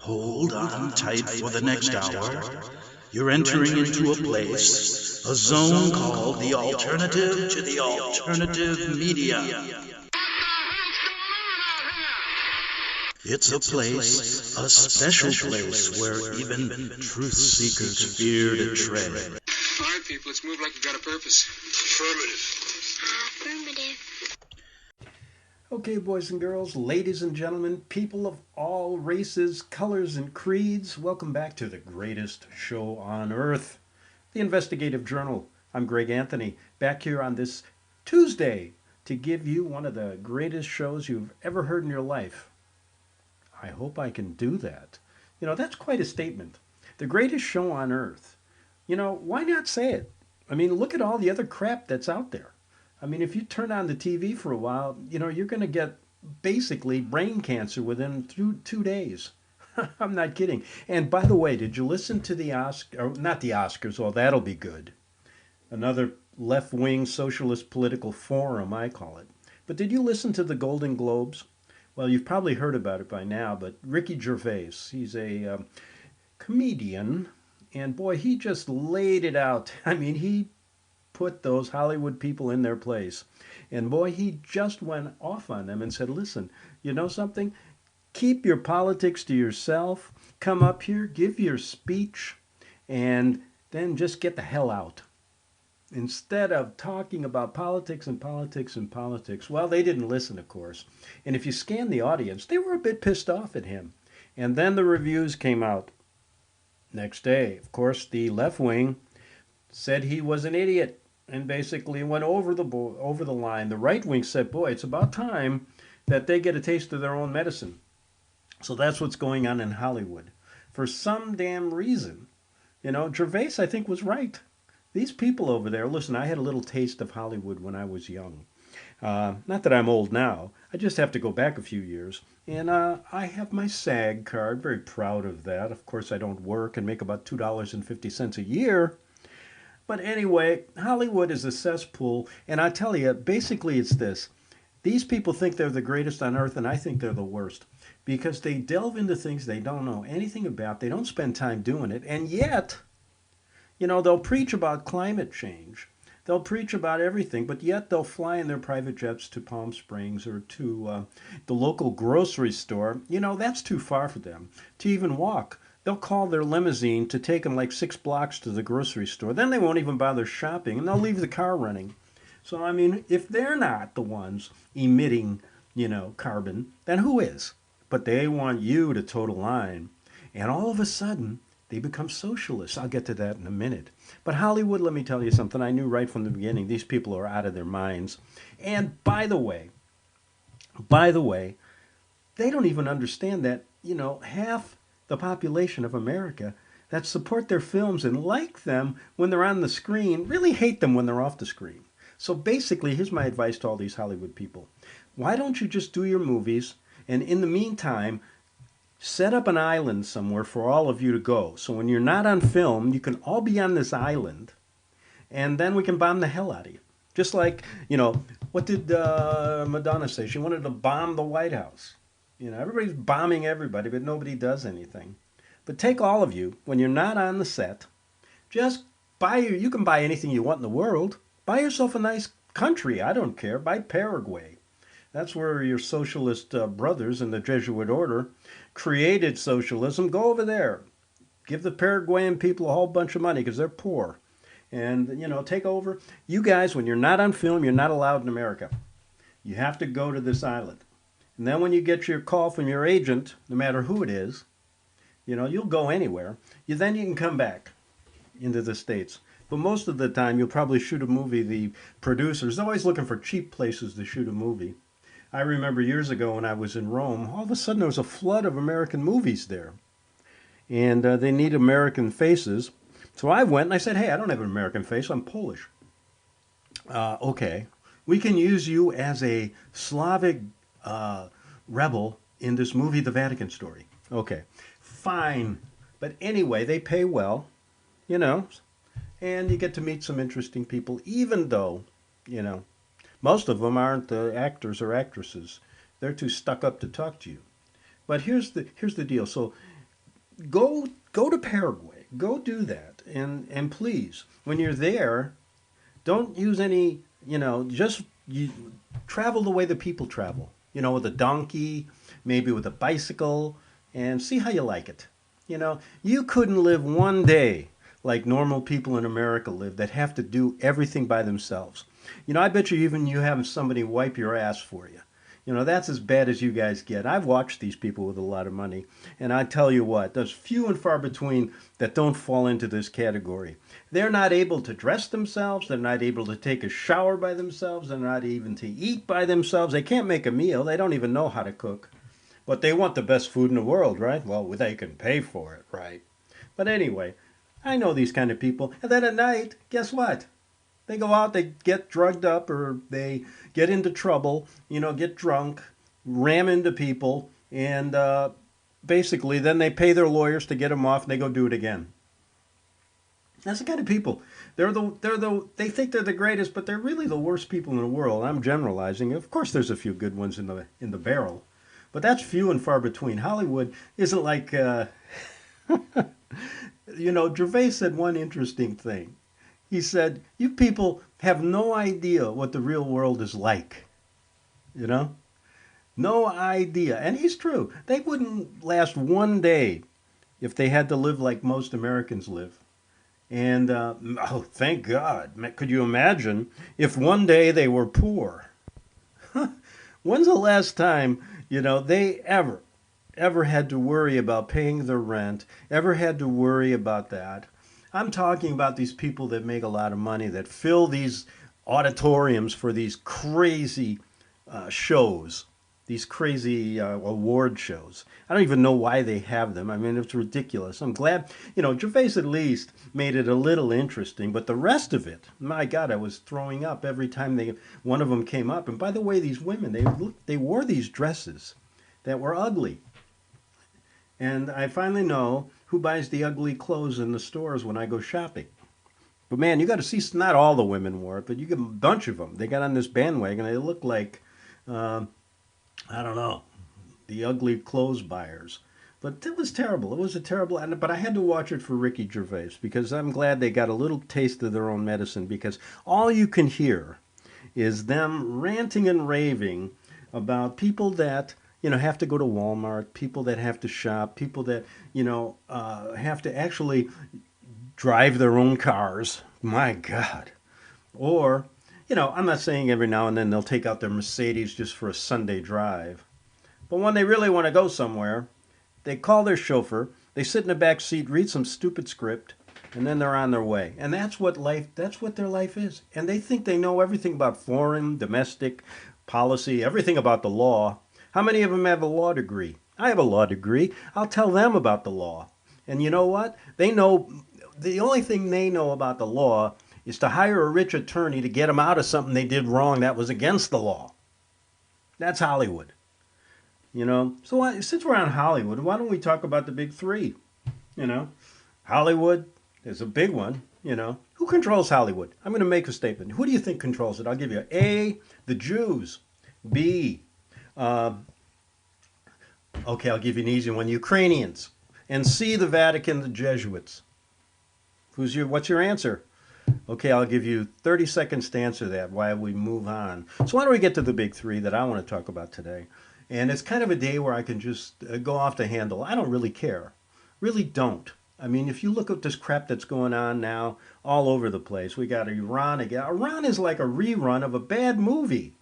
Hold on tight for the next hour. You're entering into a place, a zone called the alternative to the alternative media. It's a place, a special place where even truth seekers fear to tread. All right, people, let's move like we've got a purpose. Affirmative. Okay, boys and girls, ladies and gentlemen, people of all races, colors, and creeds, welcome back to the greatest show on earth, the Investigative Journal. I'm Greg Anthony, back here on this Tuesday to give you one of the greatest shows you've ever heard in your life. I hope I can do that. You know, that's quite a statement. The greatest show on earth. You know, why not say it? I mean, look at all the other crap that's out there. I mean, if you turn on the TV for a while, you know, you're going to get basically brain cancer within 2 days. I'm not kidding. And by the way, did you listen to the not the Oscars, oh, that'll be good. Another left-wing socialist political forum, I call it. But did you listen to the Golden Globes? Well, you've probably heard about it by now, but Ricky Gervais, he's a comedian, and boy, he just laid it out. I mean, he put those Hollywood people in their place. And boy, he just went off on them and said, listen, you know something? Keep your politics to yourself. Come up here, give your speech, and then just get the hell out. Instead of talking about politics and politics and politics, well, they didn't listen, of course. And if you scan the audience, they were a bit pissed off at him. And then the reviews came out. Next day, of course, the left wing said he was an idiot and basically went over the line. The right wing said, boy, it's about time that they get a taste of their own medicine. So that's what's going on in Hollywood. For some damn reason, you know, Gervais, I think, was right. These people over there, listen, I had a little taste of Hollywood when I was young. Not that I'm old now. I just have to go back a few years. And I have my SAG card, very proud of that. Of course, I don't work and make about $2.50 a year. But anyway, Hollywood is a cesspool. And I tell you, basically it's this. These people think they're the greatest on earth, and I think they're the worst. Because they delve into things they don't know anything about. They don't spend time doing it. And yet, you know, they'll preach about climate change. They'll preach about everything, but yet they'll fly in their private jets to Palm Springs or to the local grocery store. You know, that's too far for them to even walk. They'll call their limousine to take them like 6 blocks to the grocery store. Then they won't even bother shopping, and they'll leave the car running. So, I mean, if they're not the ones emitting, you know, carbon, then who is? But they want you to toe the line. And all of a sudden, they become socialists. I'll get to that in a minute. But Hollywood, let me tell you something. I knew right from the beginning, these people are out of their minds. And by the way, they don't even understand that, you know, half the population of America that support their films and like them when they're on the screen really hate them when they're off the screen. So basically, here's my advice to all these Hollywood people. Why don't you just do your movies, and in the meantime, set up an island somewhere for all of you to go. So when you're not on film, you can all be on this island, and then we can bomb the hell out of you. Just like, you know, what did Madonna say? She wanted to bomb the White House. You know, everybody's bombing everybody, but nobody does anything. But take all of you, when you're not on the set, just you can buy anything you want in the world. Buy yourself a nice country. I don't care. Buy Paraguay. That's where your socialist brothers in the Jesuit order created socialism. Go over there. Give the Paraguayan people a whole bunch of money because they're poor. And, you know, take over. You guys, when you're not on film, you're not allowed in America. You have to go to this island. And then when you get your call from your agent, no matter who it is, you know, you'll go anywhere. Then you can come back into the States. But most of the time, you'll probably shoot a movie. The producer's always looking for cheap places to shoot a movie. I remember years ago when I was in Rome, all of a sudden there was a flood of American movies there. And they need American faces. So I went and I said, hey, I don't have an American face. I'm Polish. Okay. We can use you as a Slavic rebel in this movie, The Vatican Story. Okay. Fine. But anyway, they pay well, you know, and you get to meet some interesting people, even though, you know, most of them aren't actors or actresses. They're too stuck up to talk to you. But here's the deal. So go to Paraguay. Go do that. And please, when you're there, don't use any, just you travel the way the people travel. With a donkey, maybe with a bicycle, and see how you like it. You couldn't live one day like normal people in America live that have to do everything by themselves. I bet you even you have somebody wipe your ass for you. That's as bad as you guys get. I've watched these people with a lot of money, and I tell you what, there's few and far between that don't fall into this category. They're not able to dress themselves, they're not able to take a shower by themselves, they're not even to eat by themselves, they can't make a meal, they don't even know how to cook. But they want the best food in the world, right? Well, they can pay for it, right? But anyway, I know these kind of people. And then at night, guess what? They go out, they get drugged up, or they get into trouble, get drunk, ram into people, and basically then they pay their lawyers to get them off and they go do it again. That's the kind of people. They think they're the greatest, but they're really the worst people in the world. I'm generalizing. Of course, there's a few good ones in the barrel, but that's few and far between. Hollywood isn't like, Gervais said one interesting thing. He said, "You people have no idea what the real world is like." No idea. And he's true. They wouldn't last one day if they had to live like most Americans live. And, oh, thank God. Could you imagine if one day they were poor? When's the last time, they ever had to worry about paying their rent, ever had to worry about that? I'm talking about these people that make a lot of money, that fill these auditoriums for these crazy shows, these crazy award shows. I don't even know why they have them. I mean, it's ridiculous. I'm glad, Gervais at least made it a little interesting, but the rest of it, my God, I was throwing up every time one of them came up. And by the way, these women, they wore these dresses that were ugly. And I finally know who buys the ugly clothes in the stores when I go shopping. But man, you got to see, not all the women wore it, but you get a bunch of them. They got on this bandwagon. They look like, I don't know, the ugly clothes buyers. But it was terrible. It was a terrible, but I had to watch it for Ricky Gervais because I'm glad they got a little taste of their own medicine, because all you can hear is them ranting and raving about people that have to go to Walmart, people that have to shop, people that, have to actually drive their own cars. My God. Or, I'm not saying every now and then they'll take out their Mercedes just for a Sunday drive. But when they really want to go somewhere, they call their chauffeur, they sit in the back seat, read some stupid script, and then they're on their way. And that's what their life is. And they think they know everything about foreign, domestic, policy, everything about the law. How many of them have a law degree? I have a law degree. I'll tell them about the law. And you know what? They know, the only thing they know about the law is to hire a rich attorney to get them out of something they did wrong that was against the law. That's Hollywood. So since we're on Hollywood, why don't we talk about the big three? Hollywood is a big one. Who controls Hollywood? I'm going to make a statement. Who do you think controls it? I'll give you A, the Jews. B, okay, I'll give you an easy one, Ukrainians. And C, the Vatican, the Jesuits. What's your answer? Okay, I'll give you 30 seconds to answer that while we move on. So why don't we get to the big three that I want to talk about today? And it's kind of a day where I can just go off the handle. I don't really care. Really don't. I mean, if you look at this crap that's going on now all over the place, we got Iran again. Iran is like a rerun of a bad movie.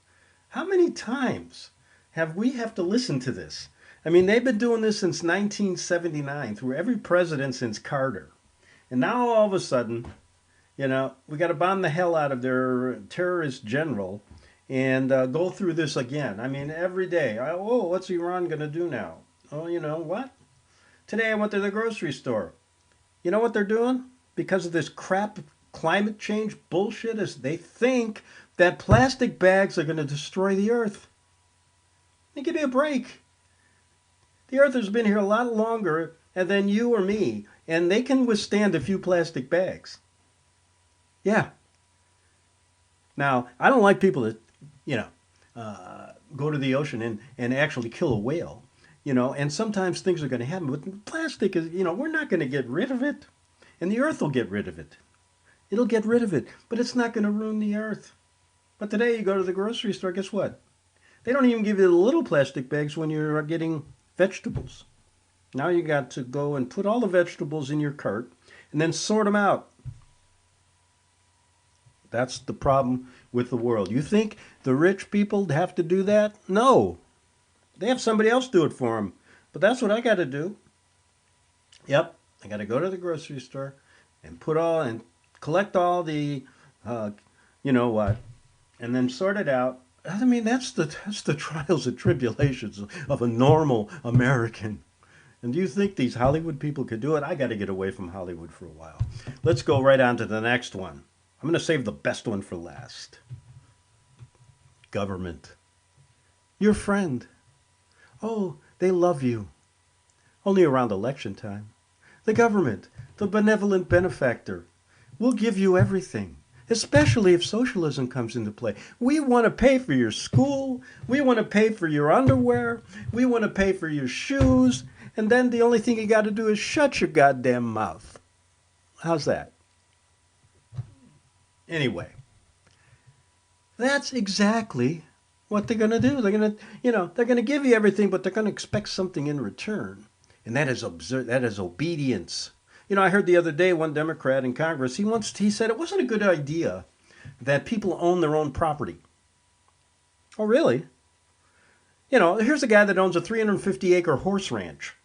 How many times have to listen to this? I mean, they've been doing this since 1979, through every president since Carter. And now all of a sudden, we got to bomb the hell out of their terrorist general and go through this again. I mean, every day. What's Iran going to do now? Oh, you know what? Today I went to the grocery store. You know what they're doing? Because of this crap climate change bullshit, is they think that plastic bags are going to destroy the earth. Give me a break. The earth has been here a lot longer than you or me, and they can withstand a few plastic bags. Yeah. Now, I don't like people that, go to the ocean and actually kill a whale. and sometimes things are going to happen. But plastic is, we're not going to get rid of it. And the earth will get rid of it. It'll get rid of it, but it's not going to ruin the earth. But today you go to the grocery store, guess what? They don't even give you the little plastic bags when you're getting vegetables. Now you got to go and put all the vegetables in your cart and then sort them out. That's the problem with the world. You think the rich people have to do that? No. They have somebody else do it for them. But that's what I got to do. Yep, I got to go to the grocery store and collect all the, what, and then sort it out. I mean, that's the trials and tribulations of a normal American. And do you think these Hollywood people could do it? I got to get away from Hollywood for a while. Let's go right on to the next one. I'm going to save the best one for last. Government. Your friend. Oh, they love you. Only around election time. The government, the benevolent benefactor, will give you everything, especially if socialism comes into play. We want to pay for your school. We want to pay for your underwear. We want to pay for your shoes. And then the only thing you got to do is shut your goddamn mouth. How's that? Anyway, that's exactly what they're going to do. They're going to, they're going to give you everything, but they're going to expect something in return. And that is obedience. I heard the other day one Democrat in Congress, he said it wasn't a good idea that people own their own property. Oh, really? Here's a guy that owns a 350-acre horse ranch.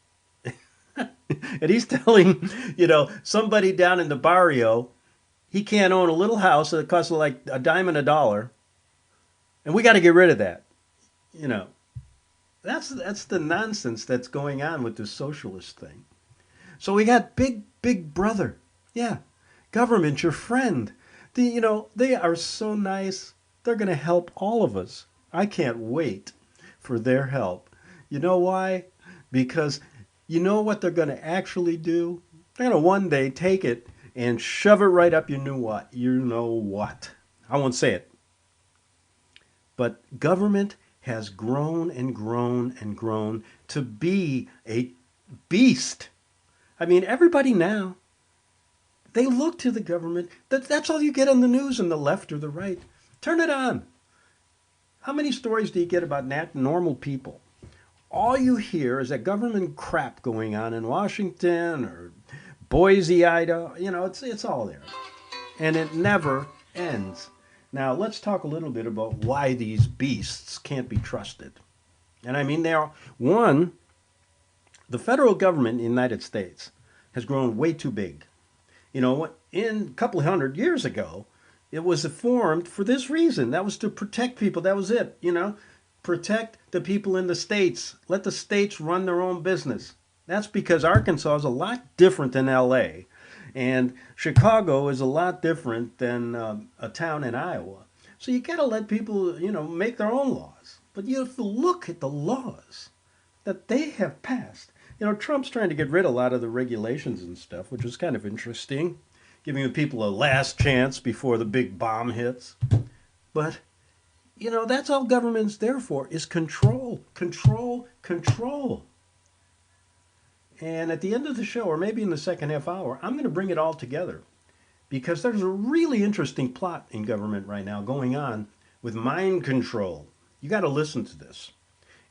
And he's telling, somebody down in the barrio, he can't own a little house that costs like a dime and a dollar. And we got to get rid of that. That's the nonsense that's going on with this socialist thing. So we got big brother. Yeah. Government, your friend. They are so nice. They're going to help all of us. I can't wait for their help. You know why? Because you know what they're going to actually do? They're going to one day take it and shove it right up you know what. I won't say it. But government has grown and grown and grown to be a beast. I mean, everybody now, they look to the government. That's all you get on the news on the left or the right. Turn it on. How many stories do you get about normal people? All you hear is that government crap going on in Washington or Boise, Idaho. It's all there. And it never ends. Now, let's talk a little bit about why these beasts can't be trusted. And I mean, the federal government in the United States has grown way too big. In a couple hundred years ago, it was formed for this reason. That was to protect people. That was it, Protect the people in the states. Let the states run their own business. That's because Arkansas is a lot different than L.A., and Chicago is a lot different than a town in Iowa. So you got to let people, make their own laws. But you have to look at the laws that they have passed. Trump's trying to get rid of a lot of the regulations and stuff, which is kind of interesting, giving the people a last chance before the big bomb hits. But, that's all government's there for, is control, control, control. And at the end of the show, or maybe in the second half hour, I'm going to bring it all together. Because there's a really interesting plot in government right now going on with mind control. You got to listen to this.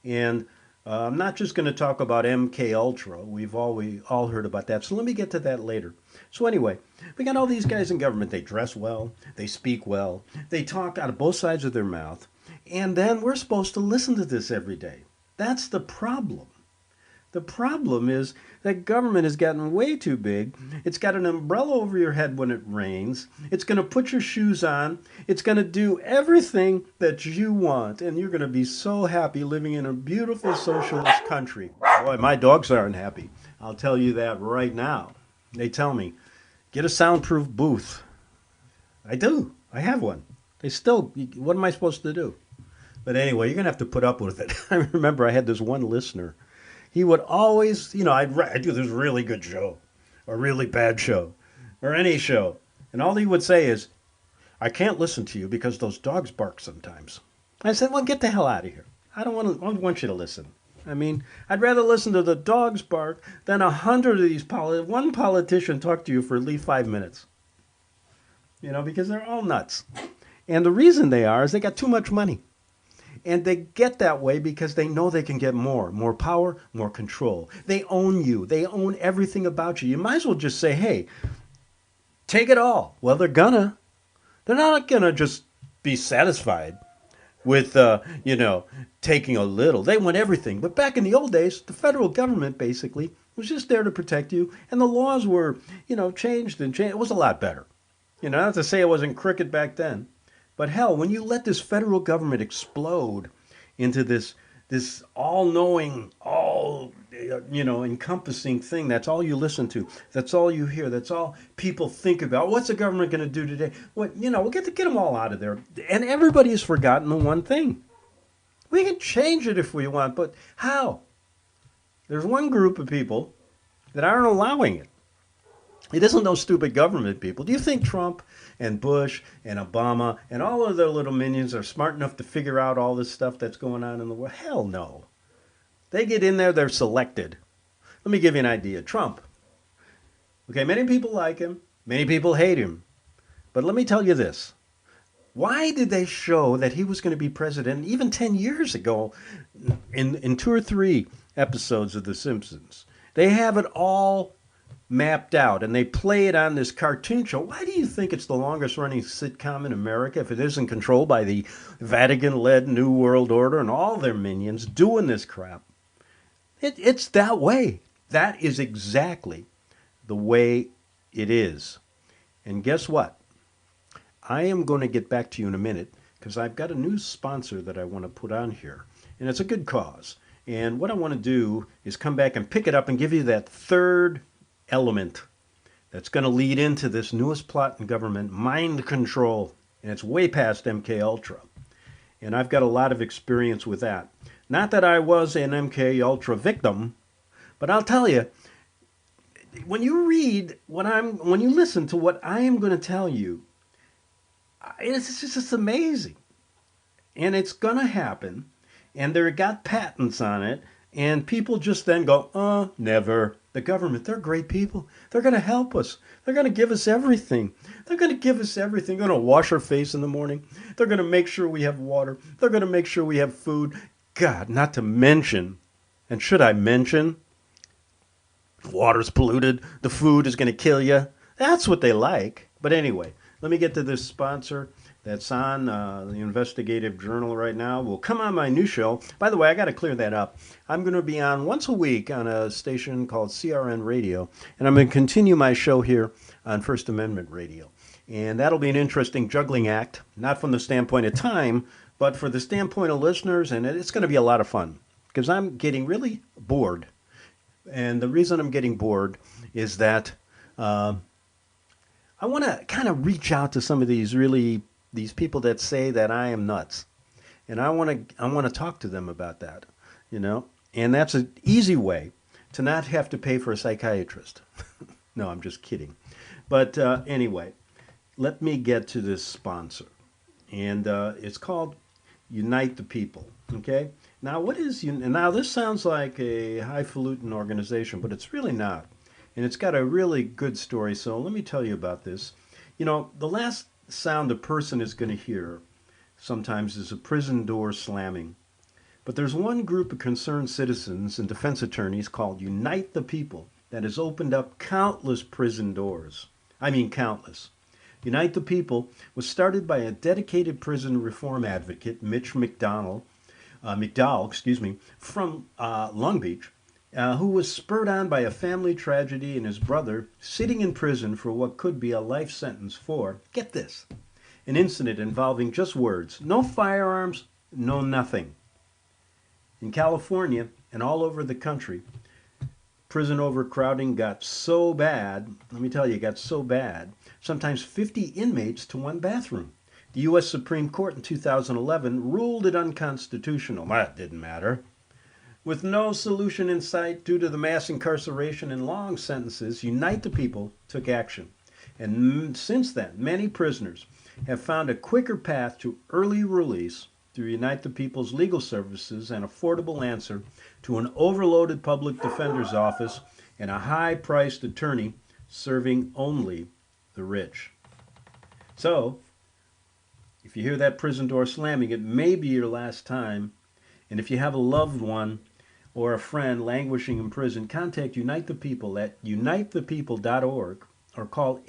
And I'm not just going to talk about MK Ultra. We've all heard about that. So let me get to that later. So anyway, we got all these guys in government. They dress well. They speak well. They talk out of both sides of their mouth. And then we're supposed to listen to this every day. That's the problem. The problem is that government has gotten way too big. It's got an umbrella over your head when it rains. It's going to put your shoes on. It's going to do everything that you want. And you're going to be so happy living in a beautiful socialist country. Boy, my dogs aren't happy. I'll tell you that right now. They tell me, get a soundproof booth. I do. I have one. What am I supposed to do? But anyway, you're going to have to put up with it. I remember I had this one listener. He would always, I'd do this really good show, or really bad show, or any show. And all he would say is, I can't listen to you because those dogs bark sometimes. I said, well, get the hell out of here. I don't want you to listen. I mean, I'd rather listen to the dogs bark than 100 of these one politician talk to you for at least 5 minutes. Because they're all nuts. And the reason they are is they got too much money. And they get that way because they know they can get more power, more control. They own you. They own everything about you. You might as well just say, hey, take it all. Well, they're gonna. They're not gonna just be satisfied with, taking a little. They want everything. But back in the old days, the federal government basically was just there to protect you. And the laws were, changed and changed. It was a lot better. Not to say it wasn't crooked back then. But hell, when you let this federal government explode into this all-knowing, encompassing thing, that's all you listen to, that's all you hear, that's all people think about. What's the government going to do today? We'll get them all out of there. And everybody has forgotten the one thing. We can change it if we want, but how? There's one group of people that aren't allowing it. It isn't those stupid government people. Do you think Trump and Bush and Obama and all of their little minions are smart enough to figure out all this stuff that's going on in the world? Hell no. They get in there, they're selected. Let me give you an idea. Trump. Okay, many people like him. Many people hate him. But let me tell you this. Why did they show that he was going to be president even 10 years ago in 2 or 3 episodes of The Simpsons? They have it all mapped out, and they play it on this cartoon show. Why do you think it's the longest running sitcom in America if it isn't controlled by the Vatican-led New World Order and all their minions doing this crap? It's that way. That is exactly the way it is. And guess what? I am going to get back to you in a minute because I've got a new sponsor that I want to put on here, and it's a good cause. And what I want to do is come back and pick it up and give you that third element that's going to lead into this newest plot in government, mind control, and it's way past MK Ultra. And I've got a lot of experience with that. Not that I was an MK Ultra victim, but I'll tell you, when you listen to what I am going to tell you, it's just amazing. And it's going to happen, and they got patents on it, and people just then go, never. The government, they're great people. They're going to help us. They're going to give us everything. They're going to give us everything. They're going to wash our face in the morning. They're going to make sure we have water. They're going to make sure we have food. God, not to mention, and should I mention, water's polluted. The food is going to kill you. That's what they like. But anyway, let me get to this sponsor that's on the investigative journal right now. Will come on my new show. By the way, I got to clear that up. I'm going to be on once a week on a station called CRN Radio, and I'm going to continue my show here on First Amendment Radio. And that'll be an interesting juggling act, not from the standpoint of time, but for the standpoint of listeners, and it's going to be a lot of fun because I'm getting really bored. And the reason I'm getting bored is that I want to kind of reach out to some of these people that say that I am nuts, and I want to talk to them about that, and that's an easy way to not have to pay for a psychiatrist. No, I'm just kidding. But anyway, let me get to this sponsor, and it's called Unite the People. Okay. Now, now this sounds like a highfalutin organization, but it's really not, and it's got a really good story. So let me tell you about this. The last sound a person is going to hear sometimes is a prison door slamming. But there's one group of concerned citizens and defense attorneys called Unite the People that has opened up countless prison doors. I mean countless. Unite the People was started by a dedicated prison reform advocate, Mitch McDowell, from Long Beach, who was spurred on by a family tragedy and his brother sitting in prison for what could be a life sentence for, get this, an incident involving just words. No firearms, no nothing. In California and all over the country, prison overcrowding got so bad, let me tell you, it got so bad, sometimes 50 inmates to one bathroom. The U.S. Supreme Court in 2011 ruled it unconstitutional. That didn't matter. With no solution in sight due to the mass incarceration and long sentences, Unite the People took action. And since then, many prisoners have found a quicker path to early release through Unite the People's legal services and affordable answer to an overloaded public defender's office and a high-priced attorney serving only the rich. So, if you hear that prison door slamming, it may be your last time. And if you have a loved one or a friend languishing in prison, contact Unite the People at unitethepeople.org or call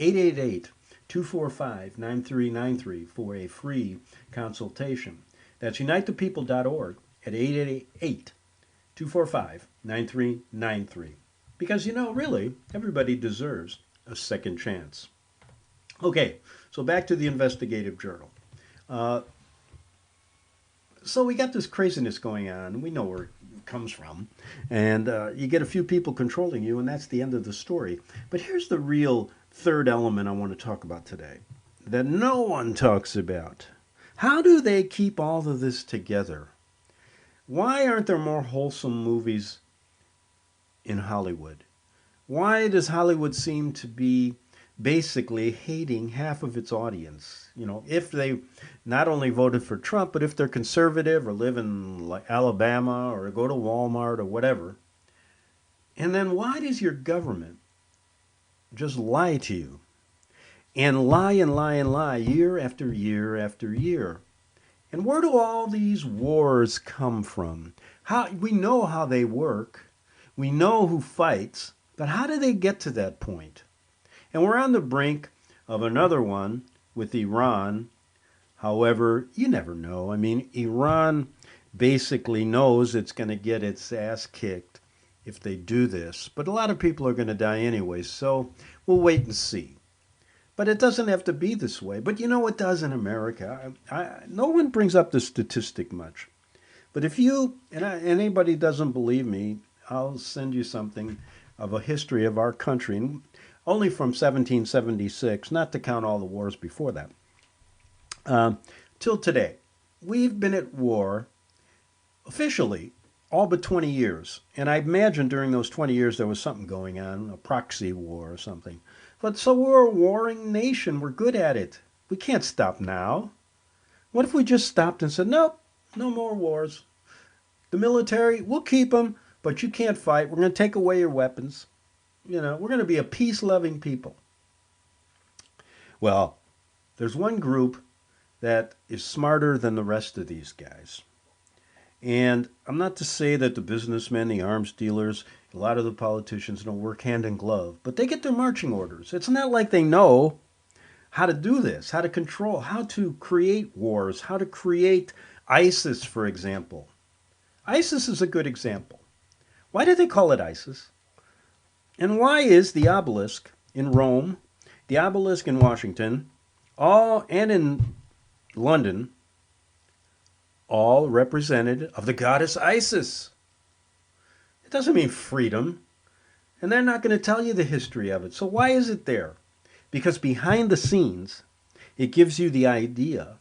888-245-9393 for a free consultation. That's unitethepeople.org at 888-245-9393. Because, really, everybody deserves a second chance. Okay, so back to the investigative journal. So we got this craziness going on. We know where it comes from. And you get a few people controlling you, and that's the end of the story. But here's the real third element I want to talk about today that no one talks about. How do they keep all of this together? Why aren't there more wholesome movies in Hollywood? Why does Hollywood seem to be basically hating half of its audience? If they not only voted for Trump, but if they're conservative or live in Alabama or go to Walmart or whatever. And then why does your government just lie to you? And lie and lie and lie year after year after year. And where do all these wars come from? We know how they work. We know who fights. But how do they get to that point? And we're on the brink of another one with Iran. However, you never know. Iran basically knows it's going to get its ass kicked if they do this. But a lot of people are going to die anyway, so we'll wait and see. But it doesn't have to be this way. But it does in America. No one brings up the statistic much. But if anybody doesn't believe me, I'll send you something of a history of our country, and only from 1776, not to count all the wars before that, till today. We've been at war, officially, all but 20 years. And I imagine during those 20 years there was something going on, a proxy war or something. But so we're a warring nation. We're good at it. We can't stop now. What if we just stopped and said, nope, no more wars. The military, we'll keep them, but you can't fight. We're going to take away your weapons. We're going to be a peace-loving people. Well, there's one group that is smarter than the rest of these guys. And I'm not to say that the businessmen, the arms dealers, a lot of the politicians don't work hand in glove, but they get their marching orders. It's not like they know how to do this, how to control, how to create wars, how to create ISIS, for example. ISIS is a good example. Why do they call it ISIS? And why is the obelisk in Rome, the obelisk in Washington, and in London, all representative of the goddess Isis? It doesn't mean freedom. And they're not going to tell you the history of it. So why is it there? Because behind the scenes, it gives you the idea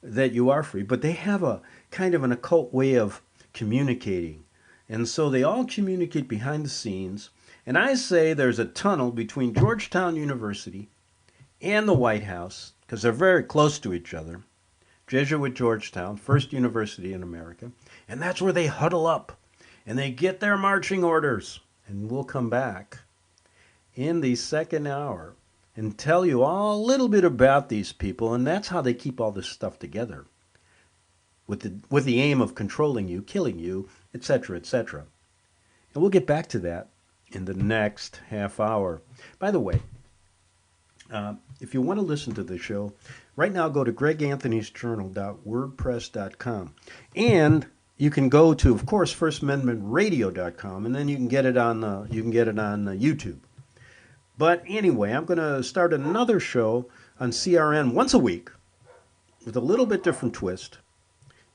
that you are free. But they have a kind of an occult way of communicating. And so they all communicate behind the scenes. And I say there's a tunnel between Georgetown University and the White House, because they're very close to each other. Jesuit Georgetown, first university in America. And that's where they huddle up. And they get their marching orders. And we'll come back in the second hour and tell you all a little bit about these people. And that's how they keep all this stuff together. With the aim of controlling you, killing you, etc., etc. And we'll get back to that in the next half hour. By the way, if you want to listen to the show, right now go to greganthonysjournal.wordpress.com. And you can go to, of course, FirstAmendmentRadio.com, and then you can get it on YouTube. But anyway, I'm going to start another show on CRN once a week with a little bit different twist.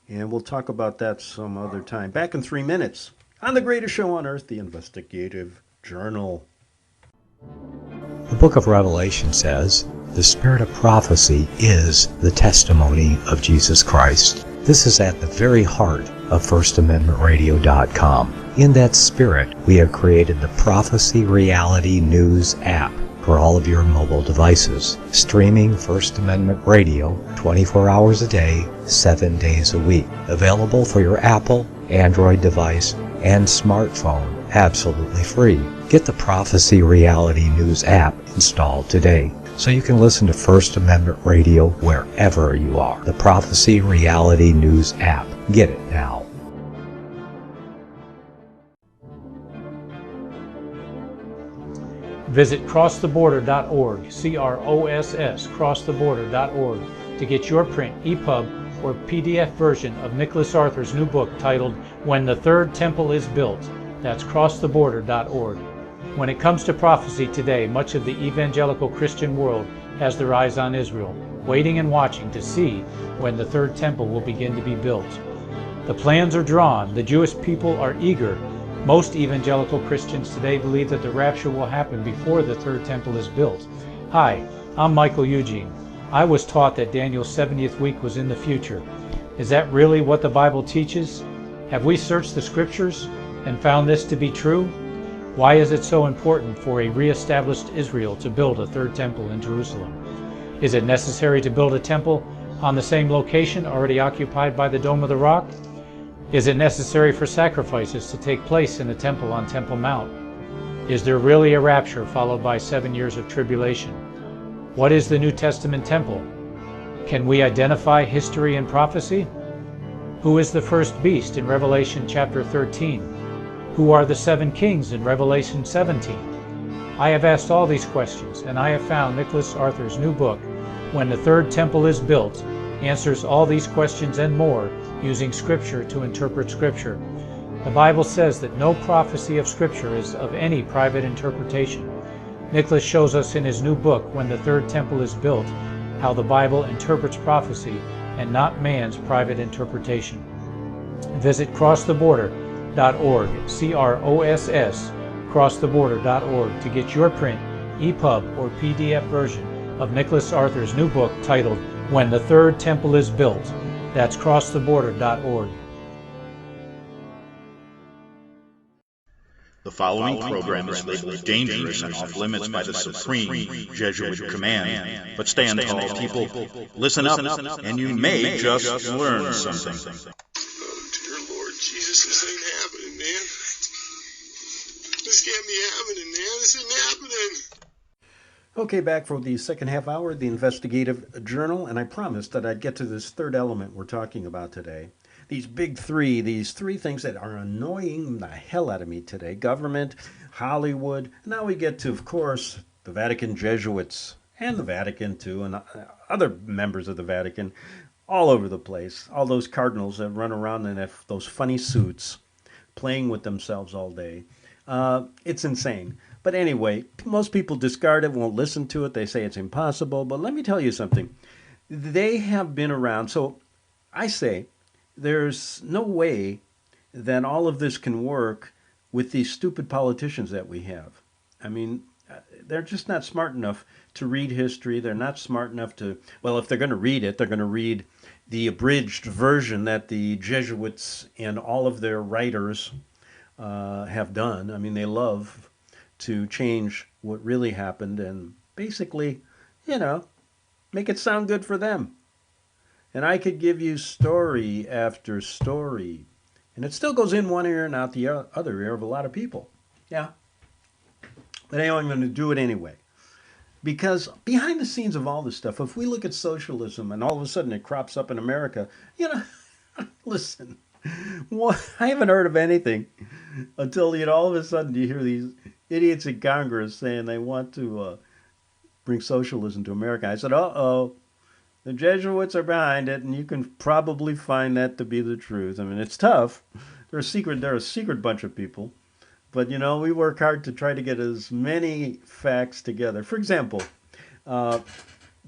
And we'll talk about that some other time. Back in 3 minutes on the greatest show on earth, the Investigative Journal. The book of Revelation says, the spirit of prophecy is the testimony of Jesus Christ. This is at the very heart of FirstAmendmentRadio.com. In that spirit, we have created the Prophecy Reality News app for all of your mobile devices, streaming First Amendment Radio 24 hours a day, 7 days a week. Available for your Apple, Android device, and smartphone absolutely free. Get the Prophecy Reality News app installed today so you can listen to First Amendment Radio wherever you are. The Prophecy Reality News app. Get it now. Visit crosstheborder.org, CROSS, crosstheborder.org, to get your print, EPUB, or PDF version of Nicholas Arthur's new book titled When the Third Temple is Built. That's crosstheborder.org. When it comes to prophecy today, much of the evangelical Christian world has their eyes on Israel, waiting and watching to see when the third temple will begin to be built. The plans are drawn, the Jewish people are eager. Most evangelical Christians today believe that the rapture will happen before the third temple is built. Hi, I'm Michael Eugene. I was taught that Daniel's 70th week was in the future. Is that really what the Bible teaches? Have we searched the scriptures and found this to be true? Why is it so important for a re-established Israel to build a third temple in Jerusalem? Is it necessary to build a temple on the same location already occupied by the Dome of the Rock? Is it necessary for sacrifices to take place in the temple on Temple Mount? Is there really a rapture followed by 7 years of tribulation? What is the New Testament temple? Can we identify history and prophecy? Who is the first beast in Revelation chapter 13? Who are the 7 kings in Revelation 17? I have asked all these questions, and I have found Nicholas Arthur's new book, When the Third Temple is Built, answers all these questions and more using Scripture to interpret Scripture. The Bible says that no prophecy of Scripture is of any private interpretation. Nicholas shows us in his new book, When the Third Temple is Built, how the Bible interprets prophecy and not man's private interpretation. Visit crosstheborder.org, CROSS, crosstheborder.org, to get your print, EPUB, or PDF version of Nicholas Arthur's new book titled When the Third Temple is Built. That's crosstheborder.org. The following program is labeled dangerous and off limits by the supreme Jesuit command. But stand tall, people. Listen up, and you may just learn something. Oh, dear Lord Jesus, this ain't happening, man. This can't be happening, man. This isn't happening. Okay, back for the second half hour of the Investigative Journal, and I promised that I'd get to this third element we're talking about today. These three things that are annoying the hell out of me today: government, Hollywood. Now we get to, of course, the Vatican Jesuits, and the Vatican too, and other members of the Vatican all over the place. All those cardinals that run around in those funny suits, playing with themselves all day. It's insane. But anyway, most people discard it, won't listen to it. They say it's impossible. But let me tell you something. They have been around. So I say there's no way that all of this can work with these stupid politicians that we have. I mean, they're just not smart enough to read history. They're not smart enough to, well, if they're going to read it, they're going to read the abridged version that the Jesuits and all of their writers have done. I mean, they love to change what really happened and basically, make it sound good for them. And I could give you story after story, and it still goes in one ear and out the other ear of a lot of people. Yeah. But anyway, I'm going to do it anyway. Because behind the scenes of all this stuff, if we look at socialism and all of a sudden it crops up in America, listen, I haven't heard of anything until, all of a sudden you hear these idiots in Congress saying they want to bring socialism to America. I said, uh-oh, the Jesuits are behind it, and you can probably find that to be the truth. I mean, it's tough. They're a secret bunch of people. But, we work hard to try to get as many facts together. For example,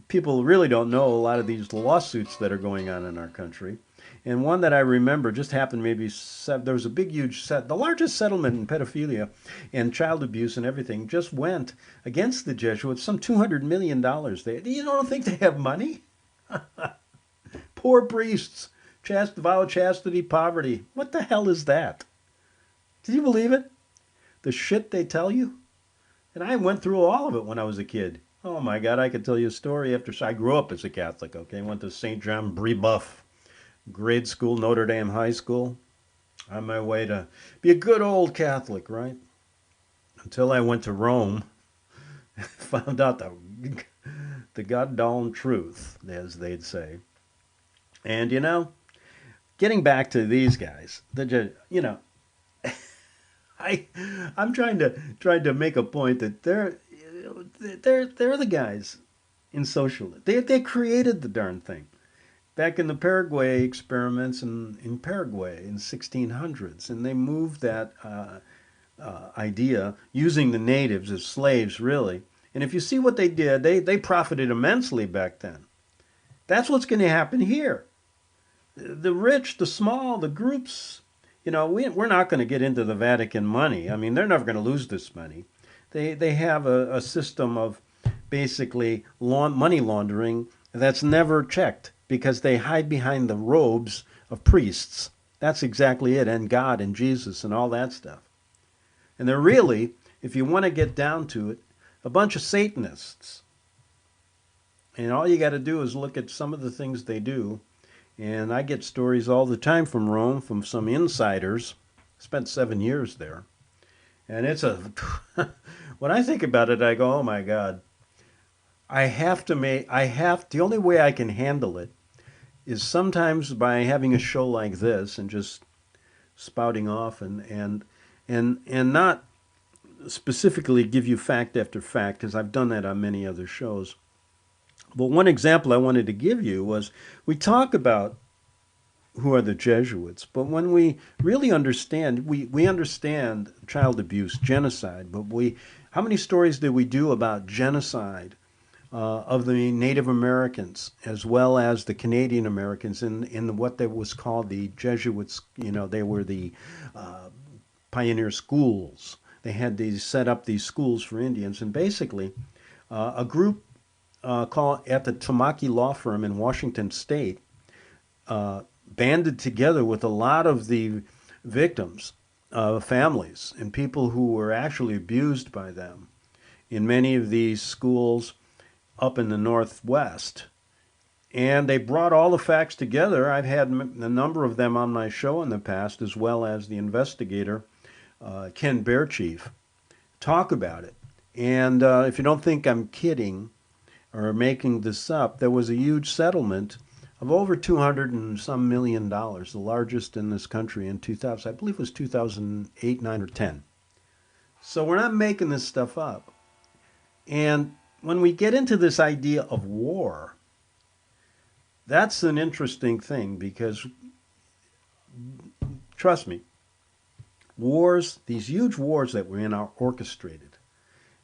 people really don't know a lot of these lawsuits that are going on in our country. And one that I remember just happened there was a big, huge the largest settlement in pedophilia and child abuse and everything just went against the Jesuits, some $200 million. You don't think they have money? Poor priests, vow chastity, poverty. What the hell is that? Did you believe it? The shit they tell you? And I went through all of it when I was a kid. Oh my God, I could tell you a story after. I grew up as a Catholic, okay? Went to St. John Brebeuf grade school, Notre Dame High School. On my way to be a good old Catholic, right? Until I went to Rome, found out the goddamn truth, as they'd say. And getting back to these guys, I'm trying to make a point that they're the guys in socialism. They created the darn thing. Back in the Paraguay experiments in Paraguay in 1600s, and they moved that idea using the natives as slaves, really. And if you see what they did, they profited immensely back then. That's what's going to happen here. The rich, the small, the groups, we're not going to get into the Vatican money. I mean, they're never going to lose this money. They have a system of basically money laundering that's never checked because they hide behind the robes of priests. That's exactly it, and God and Jesus and all that stuff. And they're really, if you want to get down to it, a bunch of Satanists. And all you got to do is look at some of the things they do. And I get stories all the time from Rome, from some insiders. Spent 7 years there. And it's when I think about it, I go, oh my God. The only way I can handle it is sometimes by having a show like this and just spouting off and not specifically give you fact after fact, because I've done that on many other shows. But one example I wanted to give you was we talk about who are the Jesuits, but when we really understand, we understand child abuse, genocide, but how many stories did we do about genocide of the Native Americans as well as the Canadian Americans in what that was called the Jesuits? They were the pioneer schools. They had set up these schools for Indians, and basically a group called at the Tamaki law firm in Washington State banded together with a lot of the victims, families, and people who were actually abused by them in many of these schools up in the Northwest. And they brought all the facts together. I've had a number of them on my show in the past, as well as the investigator, Ken Bearchief, talk about it. And if you don't think I'm kidding or making this up, there was a huge settlement of over $200 and some million, the largest in this country in 2000. I believe it was 2008, 9, or 10. So we're not making this stuff up. And when we get into this idea of war, that's an interesting thing because, trust me, wars, these huge wars that we're in are orchestrated.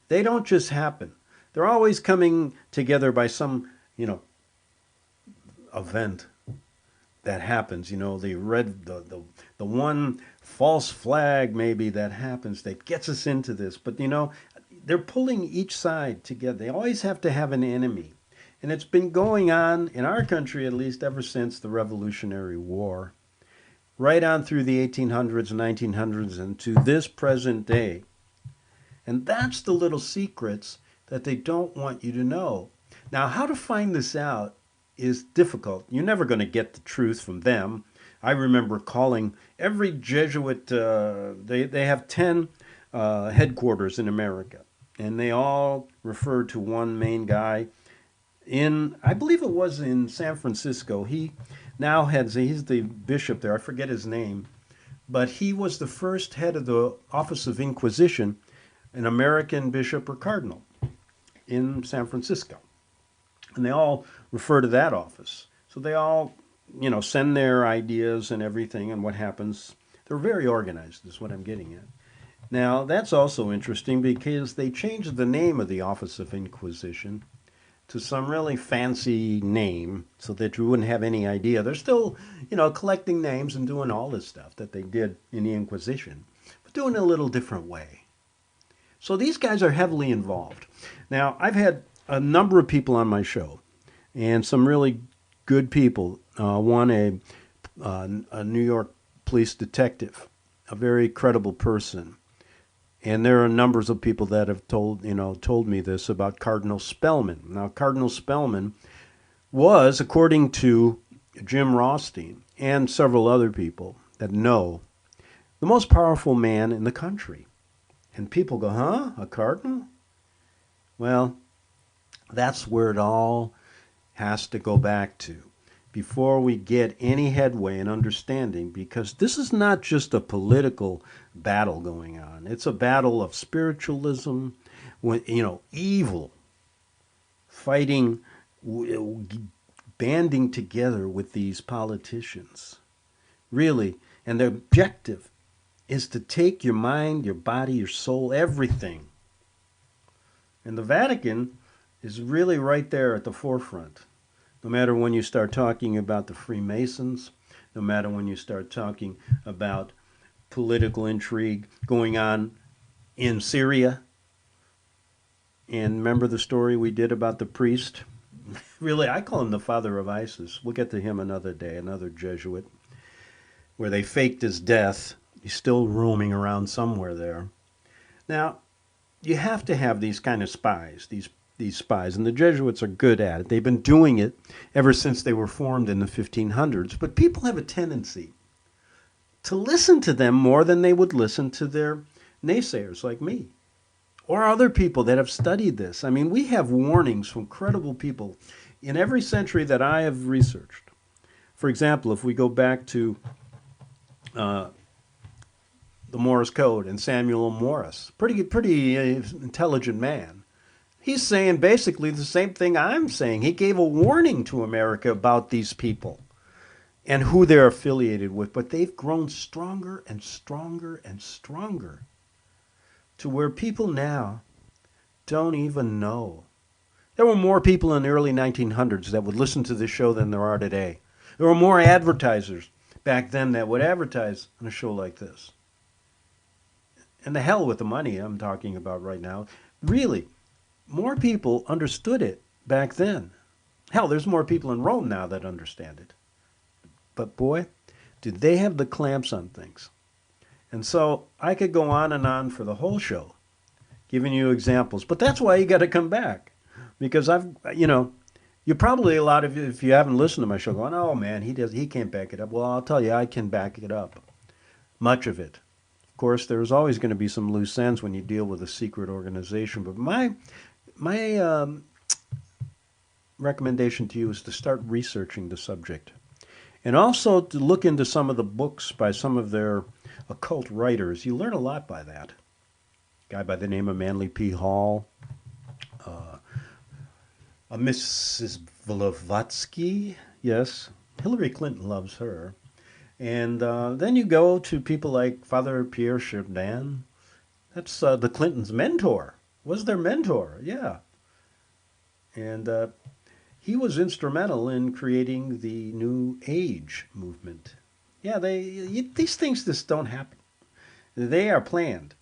They don't just happen. They're always coming together by some, event that happens. The one false flag maybe that happens that gets us into this. But, they're pulling each side together. They always have to have an enemy. And it's been going on in our country at least ever since the Revolutionary War, right on through the 1800s, 1900s, and to this present day. And that's the little secrets that they don't want you to know. Now, how to find this out is difficult. You're never going to get the truth from them. I remember calling every Jesuit, they have 10 headquarters in America, and they all refer to one main guy I believe it was in San Francisco. He now he's the bishop there. I forget his name, but he was the first head of the Office of Inquisition, an American bishop or cardinal in San Francisco. And they all refer to that office. So they all, send their ideas and everything and what happens. They're very organized is what I'm getting at. Now, that's also interesting because they changed the name of the Office of Inquisition to some really fancy name so that you wouldn't have any idea. They're still, collecting names and doing all this stuff that they did in the Inquisition, but doing it a little different way. So these guys are heavily involved. Now, I've had a number of people on my show, and some really good people. One, a New York police detective, a very credible person. And there are numbers of people that have told me this about Cardinal Spellman. Now, Cardinal Spellman was, according to Jim Rothstein and several other people that know, the most powerful man in the country. And people go, huh? A cardinal? Well, that's where it all has to go back to before we get any headway in understanding, because this is not just a political battle going on. It's a battle of spiritualism, evil fighting, banding together with these politicians. Really, and their objective is to take your mind, your body, your soul, everything. And the Vatican is really right there at the forefront. No matter when you start talking about the Freemasons, no matter when you start talking about political intrigue going on in Syria. And remember the story we did about the priest? Really, I call him the father of ISIS. We'll get to him another day, another Jesuit, where they faked his death. He's still roaming around somewhere there. Now, you have to have these kind of spies, these spies, and the Jesuits are good at it. They've been doing it ever since they were formed in the 1500s, but people have a tendency to listen to them more than they would listen to their naysayers like me or other people that have studied this. I mean, we have warnings from credible people in every century that I have researched. For example, if we go back to the Morse Code and Samuel Morse, pretty intelligent man. He's saying basically the same thing I'm saying. He gave a warning to America about these people and who they're affiliated with, but they've grown stronger and stronger and stronger to where people now don't even know. There were more people in the early 1900s that would listen to this show than there are today. There were more advertisers back then that would advertise on a show like this. And the hell with the money I'm talking about right now. Really, more people understood it back then. Hell, there's more people in Rome now that understand it. But boy, did they have the clamps on things. And so I could go on and on for the whole show, giving you examples. But that's why you got to come back. Because you're probably a lot of you, if you haven't listened to my show, going, oh man, he can't back it up. Well, I'll tell you, I can back it up. Much of it. Of course, there's always going to be some loose ends when you deal with a secret organization. But my recommendation to you is to start researching the subject. And also to look into some of the books by some of their occult writers. You learn a lot by that. A guy by the name of Manly P. Hall. A Mrs. Blavatsky. Yes, Hillary Clinton loves her. And then you go to people like Father Pierre Chardin. That's the Clintons' mentor. Was their mentor, yeah. And he was instrumental in creating the New Age movement. Yeah, these things just don't happen. They are planned.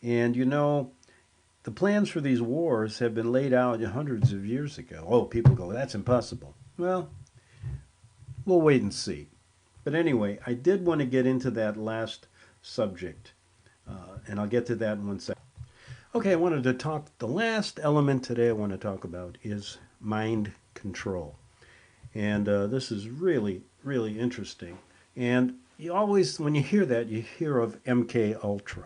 And the plans for these wars have been laid out hundreds of years ago. Oh, people go, that's impossible. Well, we'll wait and see. But anyway, I did want to get into that last subject, and I'll get to that in 1 second. Okay, I wanted to talk, the last element today I want to talk about is mind control. And this is really, really interesting. And you always, when you hear that, you hear of MK Ultra.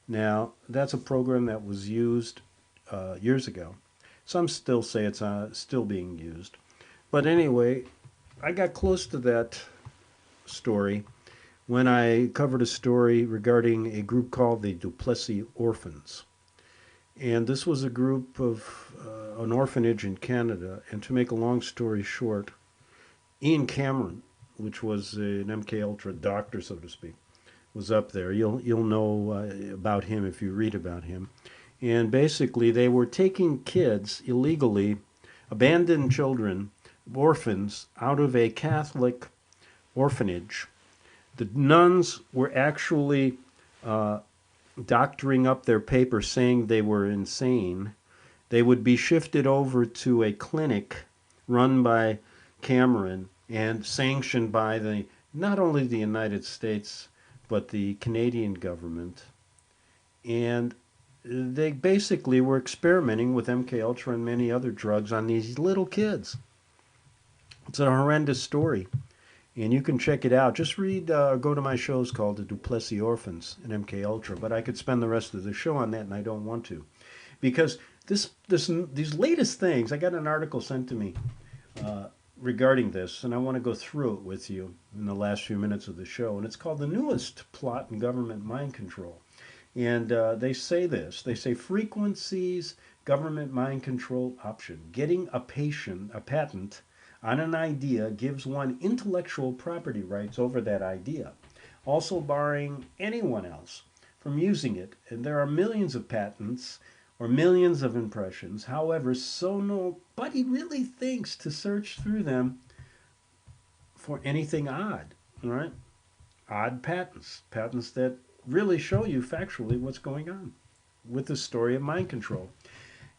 Now, that's a program that was used years ago. Some still say it's still being used. But anyway, I got close to that story when I covered a story regarding a group called the Duplessis Orphans. And this was a group of an orphanage in Canada. And to make a long story short, Ian Cameron, which was an MK Ultra doctor, so to speak, was up there. You'll know about him if you read about him. And basically, they were taking kids illegally, abandoned children, orphans, out of a Catholic orphanage. The nuns were actually doctoring up their papers saying they were insane. They would be shifted over to a clinic run by Cameron and sanctioned by not only the United States, but the Canadian government. And they basically were experimenting with MK Ultra and many other drugs on these little kids. It's a horrendous story. And you can check it out. Just read, go to my shows called The Duplessis Orphans and MK Ultra. But I could spend the rest of the show on that, and I don't want to, because these latest things. I got an article sent to me regarding this, and I want to go through it with you in the last few minutes of the show. And it's called "The Newest Plot in Government Mind Control." And they say this. They say frequencies, government mind control option. Getting a patent on an idea gives one intellectual property rights over that idea, also barring anyone else from using it. And there are millions of patents or millions of impressions. However, so nobody really thinks to search through them for anything odd, right? Odd patents that really show you factually what's going on with the story of mind control.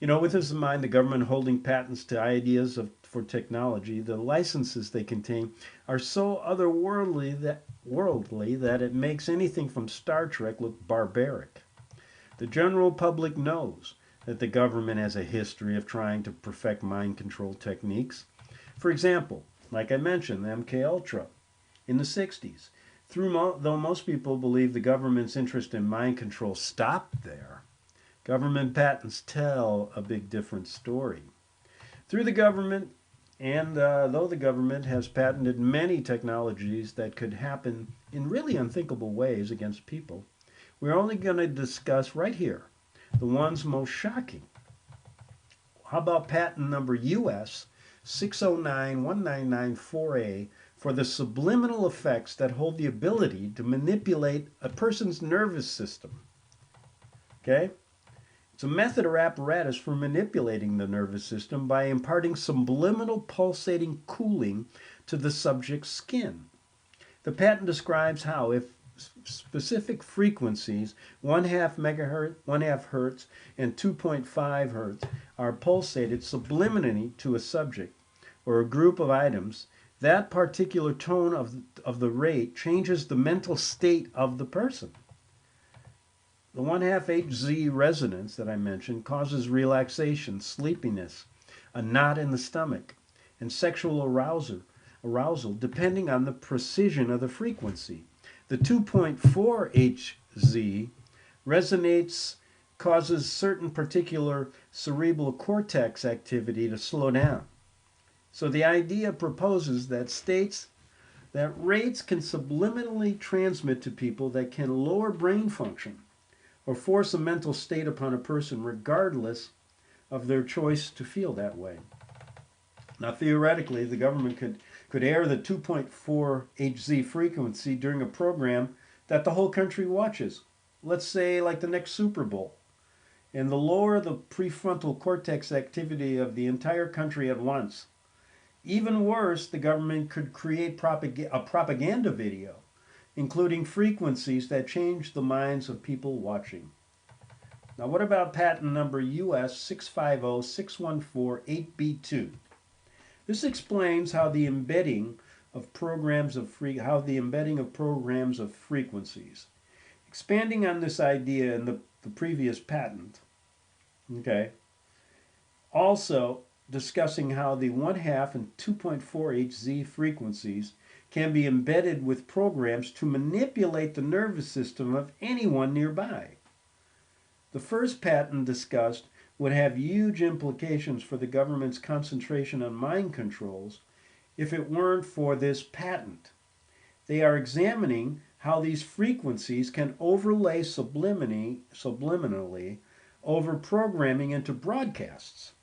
With this in mind, the government holding patents to ideas for technology, the licenses they contain are so otherworldly that it makes anything from Star Trek look barbaric. The general public knows that the government has a history of trying to perfect mind control techniques. For example, like I mentioned, the MK Ultra in the 60s. Though most people believe the government's interest in mind control stopped there, government patents tell a big different story. Through the government, and though the government has patented many technologies that could happen in really unthinkable ways against people, we're only going to discuss right here the ones most shocking. How about patent number US 6091994A for the subliminal effects that hold the ability to manipulate a person's nervous system? Okay? It's a method or apparatus for manipulating the nervous system by imparting subliminal pulsating cooling to the subject's skin. The patent describes how, if specific frequencies, 1/2 megahertz, 1/2 hertz, and 2.5 hertz, are pulsated subliminally to a subject or a group of items, that particular tone of the rate changes the mental state of the person. The 1/2 Hz resonance that I mentioned causes relaxation, sleepiness, a knot in the stomach, and sexual arousal depending on the precision of the frequency. The 2.4 Hz resonates causes certain particular cerebral cortex activity to slow down. So the idea proposes that states that rates can subliminally transmit to people that can lower brain function or force a mental state upon a person regardless of their choice to feel that way. Now, theoretically, the government could air the 2.4 Hz frequency during a program that the whole country watches. Let's say like the next Super Bowl. And the lower the prefrontal cortex activity of the entire country at once. Even worse, the government could create a propaganda video, including frequencies that change the minds of people watching. Now, what about patent number US 650614-8B2? This explains how the embedding of programs of frequencies. Expanding on this idea in the previous patent, okay. Also discussing how the 1/2 and 2.4 Hz frequencies can be embedded with programs to manipulate the nervous system of anyone nearby. The first patent discussed would have huge implications for the government's concentration on mind controls if it weren't for this patent. They are examining how these frequencies can overlay subliminally over programming into broadcasts.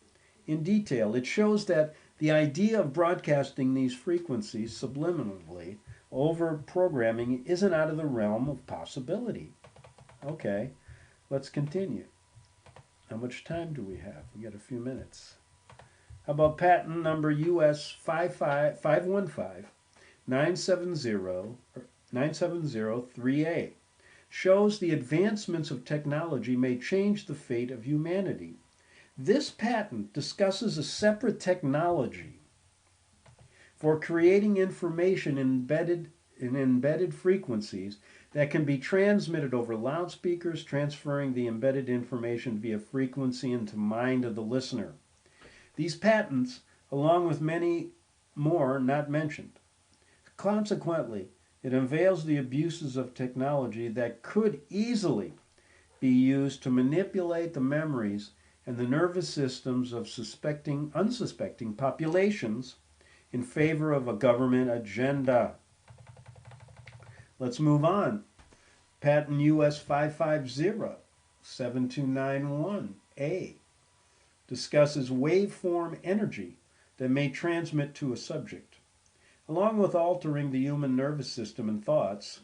In detail, it shows that the idea of broadcasting these frequencies subliminally over programming isn't out of the realm of possibility. Okay, let's continue. How much time do we have? We got a few minutes. How about patent number US 515-970-3A? Shows the advancements of technology may change the fate of humanity. This patent discusses a separate technology for creating information in embedded frequencies that can be transmitted over loudspeakers, transferring the embedded information via frequency into the mind of the listener. These patents, along with many more not mentioned, Consequently, it unveils the abuses of technology that could easily be used to manipulate the memories and the nervous systems of unsuspecting populations in favor of a government agenda. Let's move on. Patent US 550-7291A discusses waveform energy that may transmit to a subject. Along with altering the human nervous system and thoughts,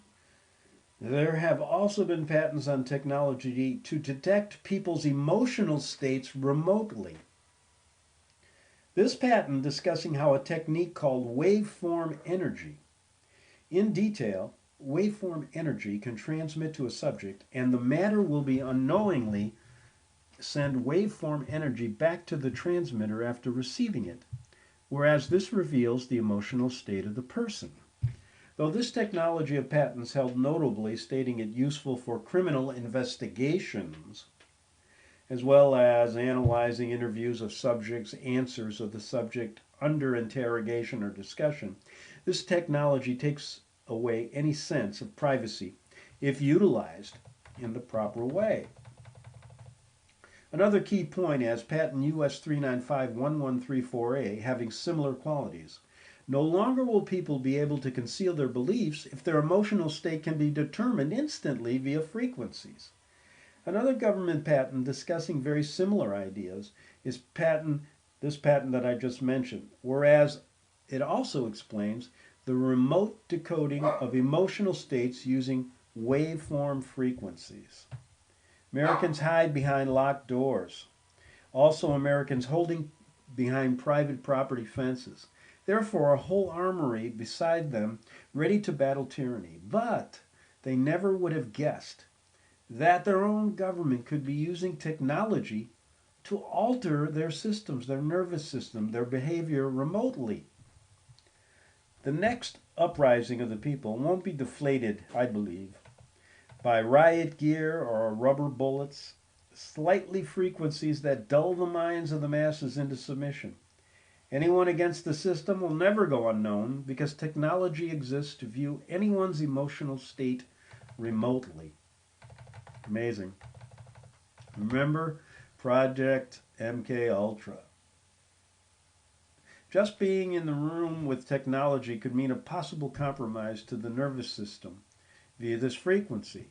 there have also been patents on technology to detect people's emotional states remotely. This patent discussing how a technique called waveform energy. In detail, waveform energy can transmit to a subject, and the matter will be unknowingly send waveform energy back to the transmitter after receiving it, whereas this reveals the emotional state of the person. Though this technology of patents held notably, stating it useful for criminal investigations, as well as analyzing interviews of subjects, answers of the subject under interrogation or discussion, this technology takes away any sense of privacy if utilized in the proper way. Another key point is patent US 395-1134A having similar qualities. No longer will people be able to conceal their beliefs if their emotional state can be determined instantly via frequencies. Another government patent discussing very similar ideas is this patent that I just mentioned, whereas it also explains the remote decoding of emotional states using waveform frequencies. Americans hide behind locked doors. Also, Americans holding behind private property fences. Therefore, a whole armory beside them ready to battle tyranny. But they never would have guessed that their own government could be using technology to alter their systems, their nervous system, their behavior remotely. The next uprising of the people won't be deflated, I believe, by riot gear or rubber bullets, slightly frequencies that dull the minds of the masses into submission. Anyone against the system will never go unknown because technology exists to view anyone's emotional state remotely. Amazing. Remember Project MK Ultra. Just being in the room with technology could mean a possible compromise to the nervous system via this frequency.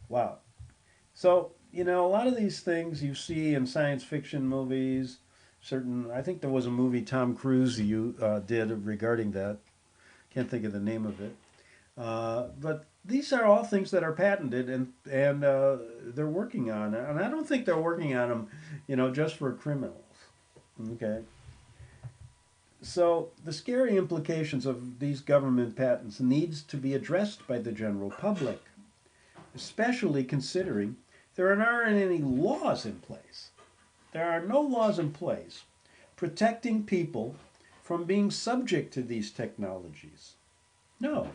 Wow. So, a lot of these things you see in science fiction movies, I think there was a movie Tom Cruise did regarding that. Can't think of the name of it. But these are all things that are patented and they're working on it. And I don't think they're working on them, just for criminals. Okay. So the scary implications of these government patents needs to be addressed by the general public, especially considering there aren't any laws in place. There are no laws in place protecting people from being subject to these technologies. No.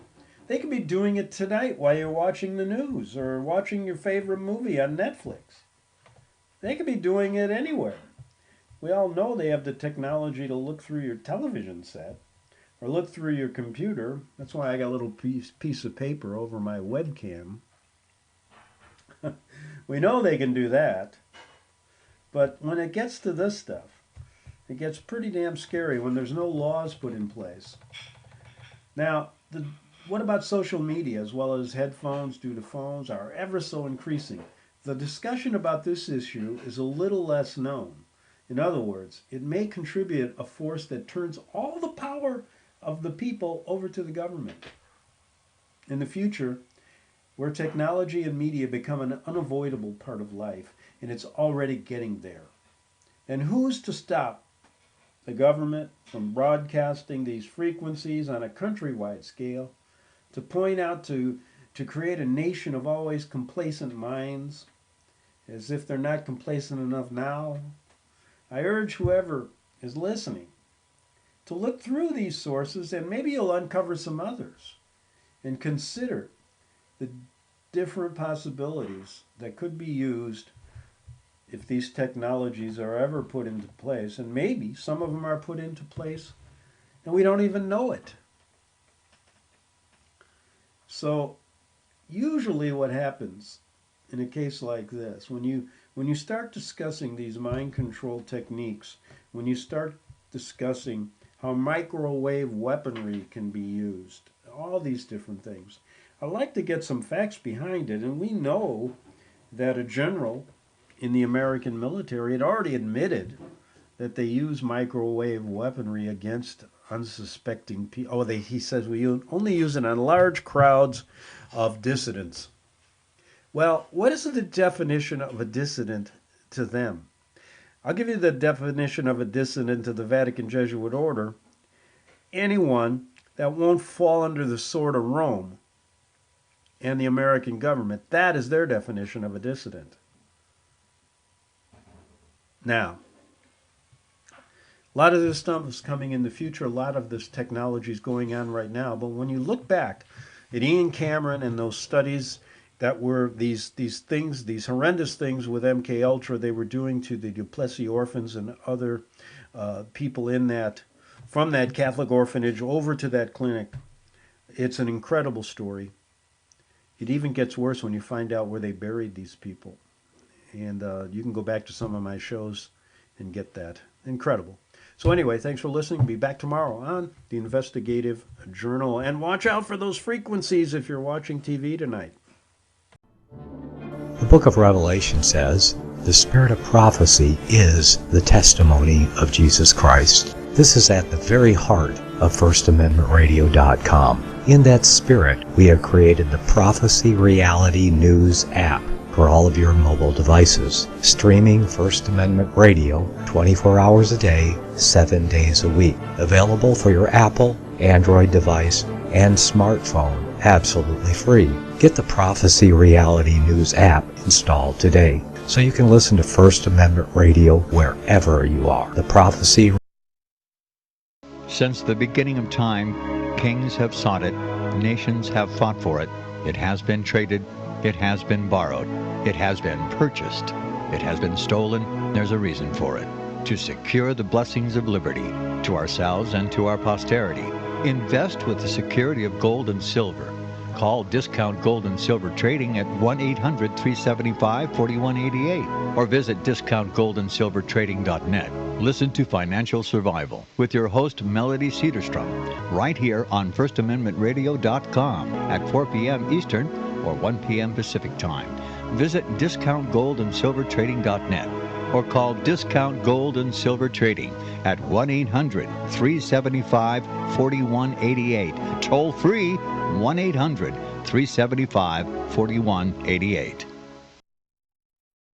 They could be doing it tonight while you're watching the news or watching your favorite movie on Netflix. They could be doing it anywhere. We all know they have the technology to look through your television set or look through your computer. That's why I got a little piece of paper over my webcam. We know they can do that. But when it gets to this stuff, it gets pretty damn scary when there's no laws put in place. Now, what about social media as well as headphones due to phones are ever so increasing? The discussion about this issue is a little less known. In other words, it may contribute a force that turns all the power of the people over to the government. In the future, where technology and media become an unavoidable part of life, and it's already getting there. And who's to stop the government from broadcasting these frequencies on a countrywide scale to point out to create a nation of always complacent minds, as if they're not complacent enough now? I urge whoever is listening to look through these sources, and maybe you'll uncover some others, and consider the different possibilities that could be used if these technologies are ever put into place. And maybe some of them are put into place and we don't even know it. So usually what happens in a case like this, when you start discussing these mind control techniques, when you start discussing how microwave weaponry can be used, all these different things, I like to get some facts behind it. And we know that a general in the American military had already admitted that they use microwave weaponry against unsuspecting people. Oh, he says we only use it on large crowds of dissidents. Well, what is the definition of a dissident to them? I'll give you the definition of a dissident to the Vatican Jesuit order. Anyone that won't fall under the sword of Rome and the American government. That is their definition of a dissident. Now, a lot of this stuff is coming in the future. A lot of this technology is going on right now. But when you look back at Ian Cameron and those studies that were these things, these horrendous things with MK Ultra they were doing to the Duplessis orphans and other people in that, from that Catholic orphanage over to that clinic, it's an incredible story. It even gets worse when you find out where they buried these people. And you can go back to some of my shows and get that. Incredible. So anyway, thanks for listening. Be back tomorrow on the Investigative Journal. And watch out for those frequencies if you're watching TV tonight. The book of Revelation says, the spirit of prophecy is the testimony of Jesus Christ. This is at the very heart of FirstAmendmentRadio.com. In that spirit, we have created the Prophecy Reality News app for all of your mobile devices, streaming First Amendment Radio 24 hours a day, 7 days a week. Available for your Apple, Android device, and smartphone, absolutely free. Get the Prophecy Reality News app installed today so you can listen to First Amendment Radio wherever you are. The Prophecy. Since the beginning of time, kings have sought it, nations have fought for it. It has been traded, it has been borrowed, it has been purchased, it has been stolen. There's a reason for it. To secure the blessings of liberty to ourselves and to our posterity. Invest with the security of gold and silver. Call Discount Gold and Silver Trading at 1-800-375-4188 or visit discountgoldandsilvertrading.net. Listen to Financial Survival with your host Melody Cedarstrom right here on FirstAmendmentRadio.com at 4 p.m. Eastern or 1 p.m. Pacific Time. Visit discountgoldandsilvertrading.net or call Discount Gold and Silver Trading at 1-800-375-4188. Toll free 1-800-375-4188.